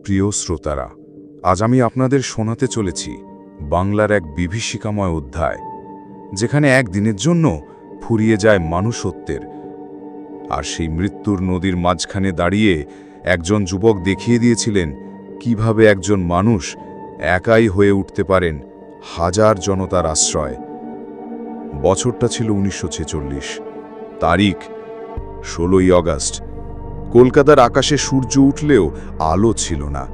প্রিয় শ্রোতারা, আজ আমি আপনাদের শোনাতে চলেছি বাংলার এক বিভীষিকাময় অধ্যায়, যেখানে একদিনের জন্য ফুরিয়ে যায় মানুষত্বের। আর সেই মৃত্যুর নদীর মাঝখানে দাঁড়িয়ে একজন যুবক দেখিয়ে দিয়েছিলেন কিভাবে একজন মানুষ একাই হয়ে উঠতে পারেন হাজার জনতার আশ্রয়। বছরটা ছিল 1946, তারিখ 16ই আগস্ট। কলকাতার আকাশে সূর্য উঠলেও আলো ছিল না,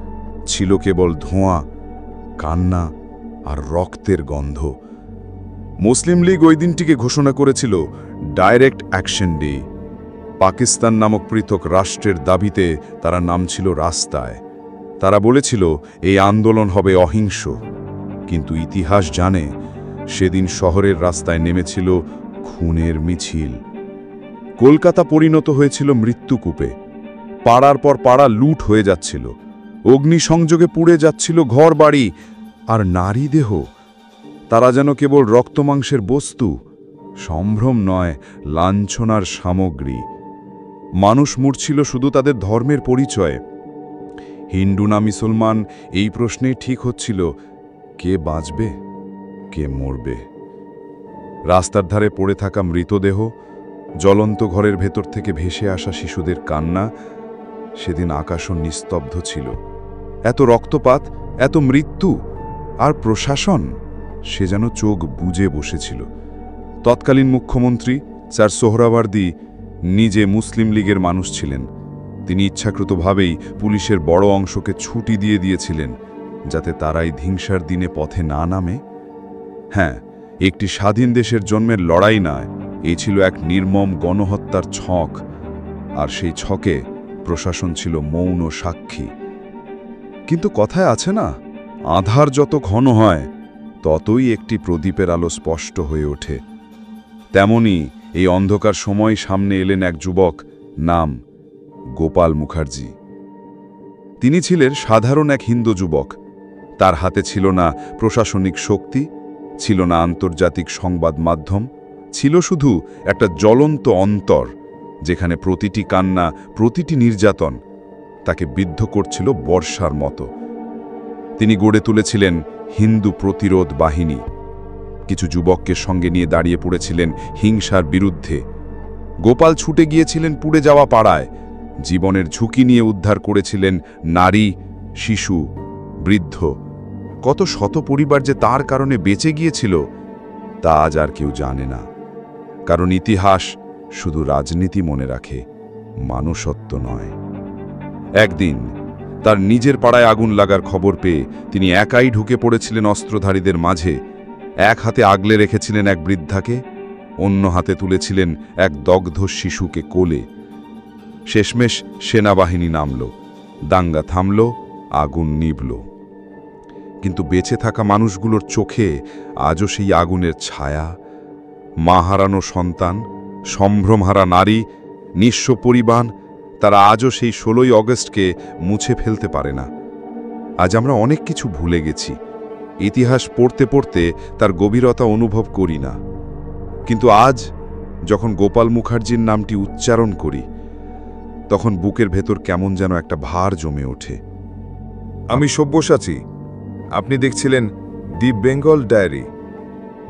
ছিল কেবল ধোঁয়া, কান্না আর রক্তের গন্ধ। মুসলিম লীগ ওই দিনটিকে ঘোষণা করেছিল ডাইরেক্ট অ্যাকশন ডে। পাকিস্তান নামক পৃথক রাষ্ট্রের দাবিতে তারা নামছিল রাস্তায়। তারা বলেছিল এই আন্দোলন হবে অহিংস, কিন্তু ইতিহাস জানে সেদিন শহরের রাস্তায় নেমেছিল খুনের মিছিল। কলকাতা পরিণত হয়েছিল মৃত্যুকূপে। পাড়ার পর পাড়া লুট হয়ে যাচ্ছিল, অগ্নিসংযোগে পুড়ে যাচ্ছিল ঘর বাড়ি আর নারী দেহ। তারা যেন কেবল রক্তমাংসের বস্তু, সম্ভ্রম নয়, লাঞ্ছনার সামগ্রী। মানুষ মরছিল শুধু তাদের ধর্মের পরিচয়ে। হিন্দু না মুসলমান এই প্রশ্নেই ঠিক হচ্ছিল কে বাঁচবে, কে মরবে। রাস্তার ধারে পড়ে থাকা মৃতদেহ, জ্বলন্ত ঘরের ভেতর থেকে ভেসে আসা শিশুদের কান্না। সেদিন আকাশও নিস্তব্ধ ছিল। এত রক্তপাত, এত মৃত্যু, আর প্রশাসন সে যেন চোখ বুজে বসেছিল। তৎকালীন মুখ্যমন্ত্রী স্যার সোহরাওয়ার্দী নিজে মুসলিম লীগের মানুষ ছিলেন। তিনি ইচ্ছাকৃতভাবেই পুলিশের বড় অংশকে ছুটি দিয়ে দিয়েছিলেন, যাতে তারাই হিংসার দিনে পথে না নামে। হ্যাঁ, একটি স্বাধীন দেশের জন্মের লড়াই নয়, এই ছিল এক নির্মম গণহত্যার ছক। আর সেই ছকে প্রশাসন ছিল মৌন সাক্ষী। কিন্তু কথায় আছে না, আঁধার যত ঘন হয় ততই একটি প্রদীপের আলো স্পষ্ট হয়ে ওঠে। তেমনি এই অন্ধকার সময় সামনে এলেন এক যুবক, নাম গোপাল মুখার্জি। তিনি ছিলেন সাধারণ এক হিন্দু যুবক। তার হাতে ছিল না প্রশাসনিক শক্তি, ছিল না আন্তর্জাতিক সংবাদ মাধ্যম, ছিল শুধু একটা জ্বলন্ত অন্তর, যেখানে প্রতিটি কান্না, প্রতিটি নির্যাতন তাকে বিদ্ধ করছিল বর্ষার মতো। তিনি গড়ে তুলেছিলেন হিন্দু প্রতিরোধ বাহিনী। কিছু যুবককে সঙ্গে নিয়ে দাঁড়িয়ে পড়েছিলেন হিংসার বিরুদ্ধে। গোপাল ছুটে গিয়েছিলেন পুড়ে যাওয়া পাড়ায়, জীবনের ঝুঁকি নিয়ে উদ্ধার করেছিলেন নারী, শিশু, বৃদ্ধ। কত শত পরিবার যে তার কারণে বেঁচে গিয়েছিল তা আজ আর কেউ জানে না, কারণ ইতিহাস শুধু রাজনীতি মনে রাখে, মানুষত্ব নয়। একদিন তার নিজের পাড়ায় আগুন লাগার খবর পেয়ে তিনি একাই ঢুকে পড়েছিলেন অস্ত্রধারীদের মাঝে। এক হাতে আগলে রেখেছিলেন এক বৃদ্ধাকে, অন্য হাতে তুলেছিলেন এক দগ্ধ শিশুকে কোলে। শেষমেশ সেনাবাহিনী নামল, দাঙ্গা থামল, আগুন নিভল। কিন্তু বেঁচে থাকা মানুষগুলোর চোখে আজও সেই আগুনের ছায়া। মা হারানো সন্তান, সম্ভ্রমহারা নারী, নিঃস্ব পরিবার, তারা আজও সেই 16ই আগস্টকে মুছে ফেলতে পারে না। আজ আমরা অনেক কিছু ভুলে গেছি, ইতিহাস পড়তে পড়তে তার গভীরতা অনুভব করি না। কিন্তু আজ যখন গোপাল মুখার্জির নামটি উচ্চারণ করি, তখন বুকের ভেতর কেমন যেন একটা ভার জমে ওঠে। আমি সব্যসাচী, আপনি দেখছিলেন দি বেঙ্গল ডায়েরি,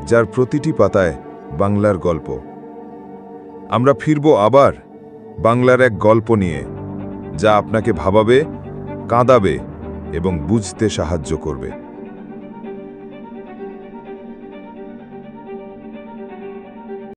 যার প্রতিটি পাতায় বাংলার গল্প। আমরা ফিরব আবার বাংলার এক গল্প নিয়ে, যা আপনাকে ভাবাবে, কাঁদাবে এবং বুঝতে সাহায্য করবে।